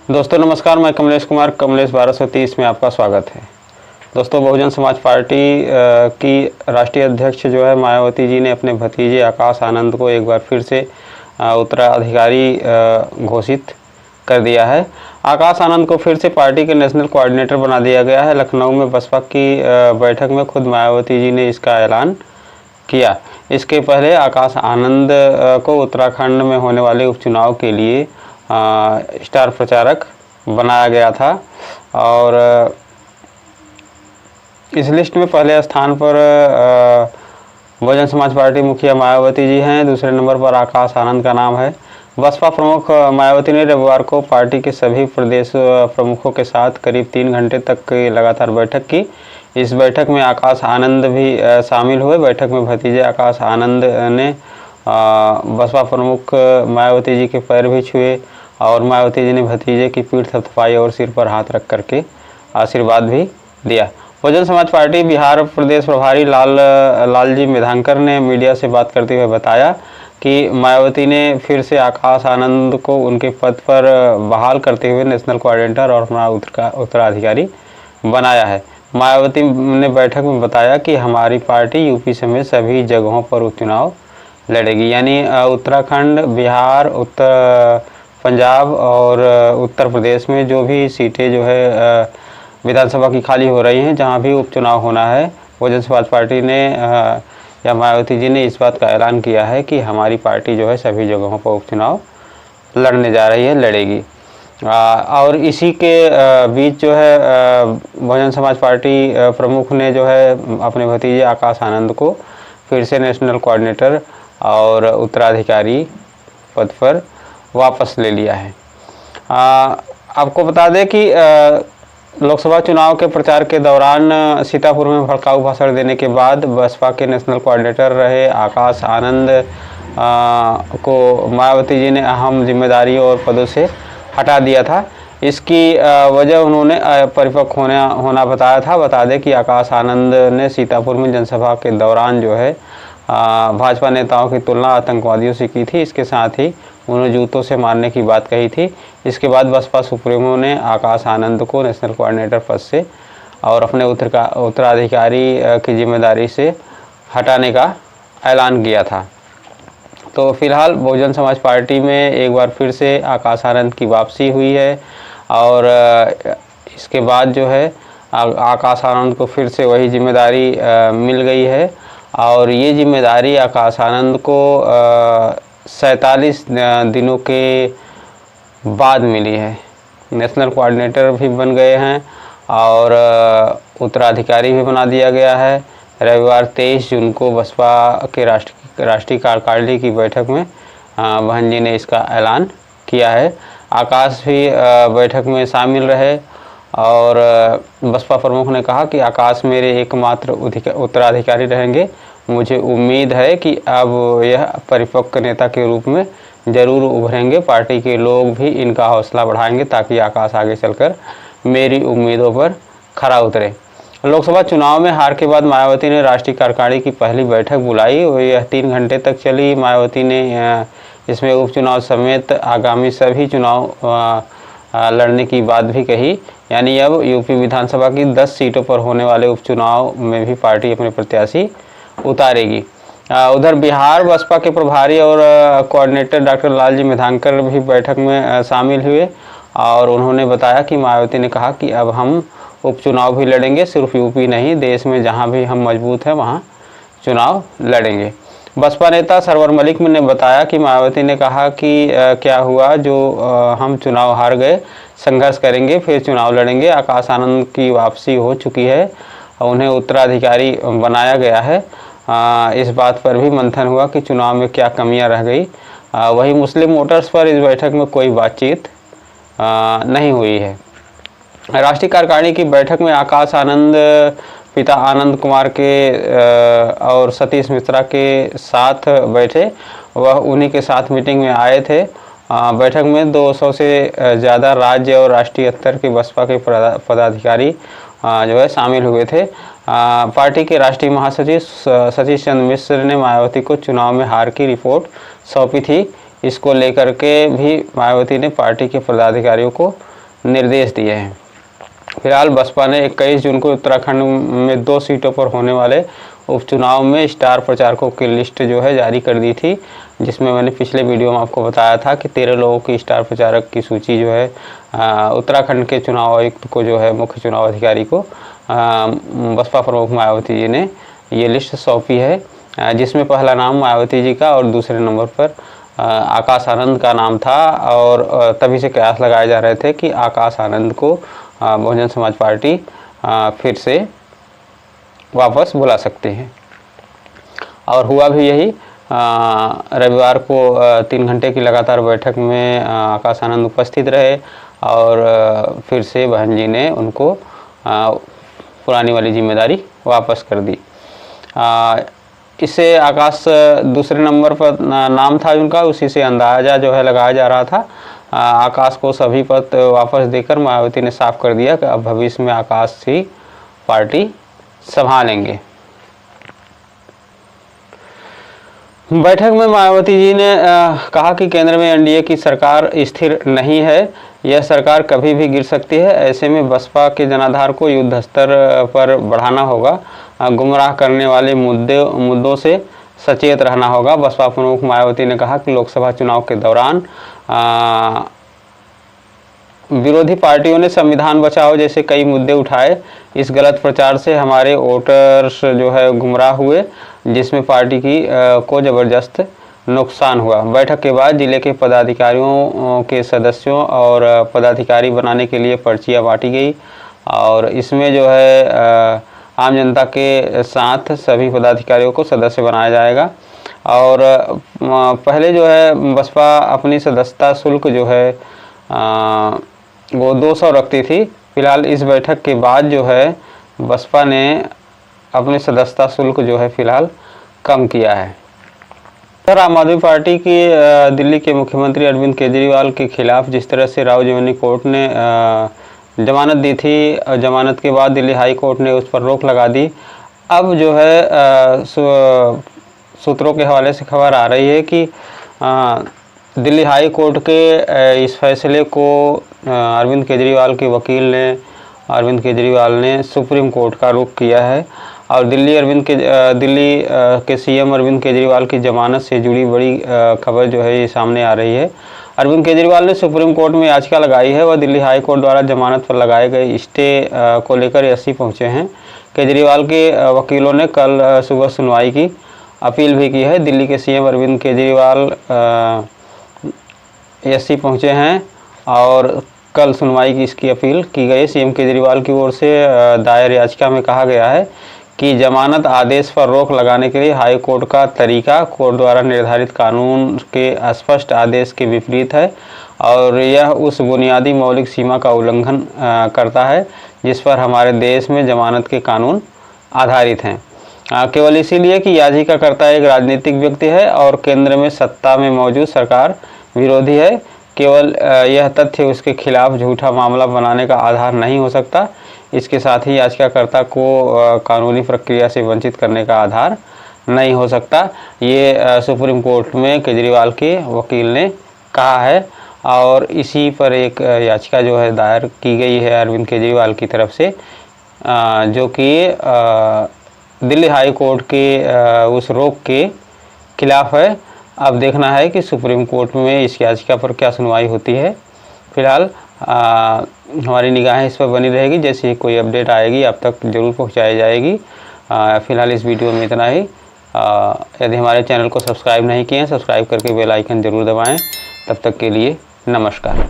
दोस्तों नमस्कार, मैं कमलेश कुमार, कमलेश 1230 में आपका स्वागत है। दोस्तों, बहुजन समाज पार्टी की राष्ट्रीय अध्यक्ष जो है मायावती जी ने अपने भतीजे आकाश आनंद को एक बार फिर से उत्तराधिकारी घोषित कर दिया है। आकाश आनंद को फिर से पार्टी के नेशनल कोऑर्डिनेटर बना दिया गया है। लखनऊ में बसपा की बैठक में खुद मायावती जी ने इसका ऐलान किया। इसके पहले आकाश आनंद को उत्तराखंड में होने वाले उपचुनाव के लिए स्टार प्रचारक बनाया गया था और इस लिस्ट में पहले स्थान पर बहुजन समाज पार्टी मुखिया मायावती जी हैं। दूसरे नंबर पर आकाश आनंद का नाम है। बसपा प्रमुख मायावती ने रविवार को पार्टी के सभी प्रदेश प्रमुखों के साथ करीब 3 घंटे तक की लगातार बैठक की। इस बैठक में आकाश आनंद भी शामिल हुए। बैठक में भतीजे आकाश आनंद ने बसपा प्रमुख मायावती जी के पैर भी छुए और मायावती जी ने भतीजे की पीठ थपथपाई और सिर पर हाथ रख करके आशीर्वाद भी दिया। बहुजन समाज पार्टी बिहार प्रदेश प्रभारी लालजी मेधांकर ने मीडिया से बात करते हुए बताया कि मायावती ने फिर से आकाश आनंद को उनके पद पर बहाल करते हुए नेशनल कोऑर्डिनेटर और अपना उत्तराधिकारी बनाया है। मायावती ने बैठक में बताया कि हमारी पार्टी यूपी समेत सभी जगहों पर उपचुनाव लड़ेगी, यानी उत्तराखंड, बिहार, पंजाब और उत्तर प्रदेश में जो भी सीटें जो है विधानसभा की खाली हो रही हैं, जहां भी उपचुनाव होना है, बहुजन समाज पार्टी ने या मायावती जी ने इस बात का ऐलान किया है कि हमारी पार्टी जो है सभी जगहों पर उपचुनाव लड़ने जा रही है, लड़ेगी। और इसी के बीच जो है बहुजन समाज पार्टी प्रमुख ने जो है अपने भतीजे आकाश आनंद को फिर से नेशनल कोऑर्डिनेटर और उत्तराधिकारी पद पर वापस ले लिया है। आपको बता दें कि लोकसभा चुनाव के प्रचार के दौरान सीतापुर में भड़काऊ भाषण देने के बाद बसपा के नेशनल कोऑर्डिनेटर रहे आकाश आनंद को मायावती जी ने अहम जिम्मेदारियों और पदों से हटा दिया था। इसकी वजह उन्होंने परिपक्व होना बताया था। बता दें कि आकाश आनंद ने सीतापुर में जनसभा के दौरान जो है भाजपा नेताओं की तुलना आतंकवादियों से की थी। इसके साथ ही उन्होंने जूतों से मारने की बात कही थी। इसके बाद बसपा सुप्रीमो ने आकाश आनंद को नेशनल कोऑर्डिनेटर पद से और अपने उत्तराधिकारी की जिम्मेदारी से हटाने का ऐलान किया था। तो फिलहाल बहुजन समाज पार्टी में एक बार फिर से आकाश आनंद की वापसी हुई है और इसके बाद जो है आकाश आनंद को फिर से वही जिम्मेदारी मिल गई है और ये जिम्मेदारी आकाश आनंद को 47 दिनों के बाद मिली है। नेशनल कोऑर्डिनेटर भी बन गए हैं और उत्तराधिकारी भी बना दिया गया है। रविवार 23 जून को बसपा के राष्ट्रीय कार्यकारिणी की बैठक में बहन जी ने इसका ऐलान किया है। आकाश भी बैठक में शामिल रहे और बसपा प्रमुख ने कहा कि आकाश मेरे एकमात्र उत्तराधिकारी रहेंगे। मुझे उम्मीद है कि अब यह परिपक्व नेता के रूप में जरूर उभरेंगे। पार्टी के लोग भी इनका हौसला बढ़ाएंगे ताकि आकाश आगे चलकर मेरी उम्मीदों पर खरा उतरे। लोकसभा चुनाव में हार के बाद मायावती ने राष्ट्रीय कार्यकारिणी की पहली बैठक बुलाई और यह 3 घंटे तक चली। मायावती ने इसमें उपचुनाव समेत आगामी सभी चुनाव लड़ने की बात भी कही, यानी अब यूपी विधानसभा की 10 सीटों पर होने वाले उपचुनाव में भी पार्टी अपने प्रत्याशी उतारेगी। उधर बिहार बसपा के प्रभारी और कोऑर्डिनेटर डॉक्टर लालजी मेधांकर भी बैठक में शामिल हुए और उन्होंने बताया कि मायावती ने कहा कि अब हम उपचुनाव भी लड़ेंगे, सिर्फ यूपी नहीं, देश में जहां भी हम मजबूत हैं वहां चुनाव लड़ेंगे। बसपा नेता सरवर मलिक ने बताया कि मायावती ने कहा कि क्या हुआ जो हम चुनाव हार गए, संघर्ष करेंगे, फिर चुनाव लड़ेंगे। आकाश आनंद की वापसी हो चुकी है, उन्हें उत्तराधिकारी बनाया गया है। इस बात पर भी मंथन हुआ कि चुनाव में क्या कमियां रह गई। वहीं मुस्लिम वोटर्स पर इस बैठक में कोई बातचीत नहीं हुई है। राष्ट्रीय कार्यकारिणी की बैठक में आकाश आनंद पिता आनंद कुमार के और सतीश मिश्रा के साथ बैठे। वह उन्हीं के साथ मीटिंग में आए थे। बैठक में 200 से ज़्यादा राज्य और राष्ट्रीय स्तर के बसपा के पदाधिकारी जो है शामिल हुए थे। पार्टी के राष्ट्रीय महासचिव सतीश चंद्र मिश्र ने मायावती को चुनाव में हार की रिपोर्ट सौंपी थी। इसको लेकर के भी मायावती ने पार्टी के पदाधिकारियों को निर्देश दिए हैं। फिलहाल बसपा ने 21 जून को उत्तराखंड में 2 सीटों पर होने वाले उपचुनाव में स्टार प्रचारकों की लिस्ट जो है जारी कर दी थी, जिसमें मैंने पिछले वीडियो में आपको बताया था कि 13 लोगों की स्टार प्रचारक की सूची जो है उत्तराखंड के चुनाव आयुक्त को जो है मुख्य चुनाव अधिकारी को बसपा प्रमुख मायावती जी ने ये लिस्ट सौंपी है, जिसमें पहला नाम मायावती जी का और दूसरे नंबर पर आकाश आनंद का नाम था। और तभी से कयास लगाए जा रहे थे कि आकाश आनंद को बहुजन समाज पार्टी फिर से वापस बुला सकते हैं, और हुआ भी यही। रविवार को 3 घंटे की लगातार बैठक में आकाश आनंद उपस्थित रहे और फिर से बहन जी ने उनको पुरानी वाली जिम्मेदारी वापस कर दी। इससे आकाश दूसरे नंबर पर नाम था उनका, उसी से अंदाज़ा जो है लगाया जा रहा था। आकाश को सभी पद वापस देकर मायावती ने साफ कर दिया कि अब भविष्य में आकाश ही पार्टी संभालेंगे। बैठक में मायावती जी ने कहा कि केंद्र में एनडीए की सरकार स्थिर नहीं है, यह सरकार कभी भी गिर सकती है। ऐसे में बसपा के जनाधार को युद्ध स्तर पर बढ़ाना होगा, गुमराह करने वाले मुद्दों से सचेत रहना होगा। बसपा प्रमुख मायावती ने कहा कि लोकसभा चुनाव के दौरान विरोधी पार्टियों ने संविधान बचाओ जैसे कई मुद्दे उठाए। इस गलत प्रचार से हमारे वोटर्स जो है गुमराह हुए, जिसमें पार्टी की को ज़बरदस्त नुकसान हुआ। बैठक के बाद जिले के पदाधिकारियों के सदस्यों और पदाधिकारी बनाने के लिए पर्चियां बांटी गई, और इसमें जो है आम जनता के साथ सभी पदाधिकारियों को सदस्य बनाया जाएगा। और पहले जो है बसपा अपनी सदस्यता शुल्क जो है वो 200 रखती थी। फिलहाल इस बैठक के बाद जो है बसपा ने अपनी सदस्यता शुल्क जो है फिलहाल कम किया है। आम आदमी पार्टी की दिल्ली के मुख्यमंत्री अरविंद केजरीवाल के खिलाफ जिस तरह से रावजोनी कोर्ट ने जमानत दी थी, जमानत के बाद दिल्ली हाई कोर्ट ने उस पर रोक लगा दी। अब जो है सूत्रों के हवाले से खबर आ रही है कि दिल्ली हाई कोर्ट के इस फैसले को अरविंद केजरीवाल के वकील ने अरविंद केजरीवाल ने सुप्रीम कोर्ट का रुख किया है। और दिल्ली के सीएम अरविंद केजरीवाल की जमानत से जुड़ी बड़ी खबर जो है ये सामने आ रही है। अरविंद केजरीवाल ने सुप्रीम कोर्ट में याचिका लगाई है। वह दिल्ली हाई कोर्ट द्वारा जमानत पर लगाए गए स्टे को लेकर एससी पहुंचे हैं। केजरीवाल के वकीलों ने कल सुबह सुनवाई की अपील भी की है। दिल्ली के सीएम अरविंद केजरीवाल एससी पहुंचे हैं और कल सुनवाई की इसकी अपील की गई। सीएम केजरीवाल की ओर से दायर याचिका में कहा गया है कि जमानत आदेश पर रोक लगाने के लिए हाई कोर्ट का तरीका कोर्ट द्वारा निर्धारित कानून के स्पष्ट आदेश के विपरीत है और यह उस बुनियादी मौलिक सीमा का उल्लंघन करता है जिस पर हमारे देश में जमानत के कानून आधारित हैं। केवल इसीलिए कि याचिकाकर्ता एक राजनीतिक व्यक्ति है और केंद्र में सत्ता में मौजूद सरकार विरोधी है, केवल यह तथ्य उसके खिलाफ झूठा मामला बनाने का आधार नहीं हो सकता। इसके साथ ही याचिकाकर्ता को कानूनी प्रक्रिया से वंचित करने का आधार नहीं हो सकता। ये सुप्रीम कोर्ट में केजरीवाल के वकील ने कहा है और इसी पर एक याचिका जो है दायर की गई है अरविंद केजरीवाल की तरफ से, जो कि दिल्ली हाई कोर्ट के उस रोक के खिलाफ है। अब देखना है कि सुप्रीम कोर्ट में इस याचिका पर क्या सुनवाई होती है। फिलहाल हमारी निगाहें इस पर बनी रहेगी, जैसे ही कोई अपडेट आएगी आप तक ज़रूर पहुंचाई जाएगी। फिलहाल इस वीडियो में इतना ही। यदि हमारे चैनल को सब्सक्राइब नहीं किए हैं, सब्सक्राइब करके बेल आइकन ज़रूर दबाएं। तब तक के लिए नमस्कार।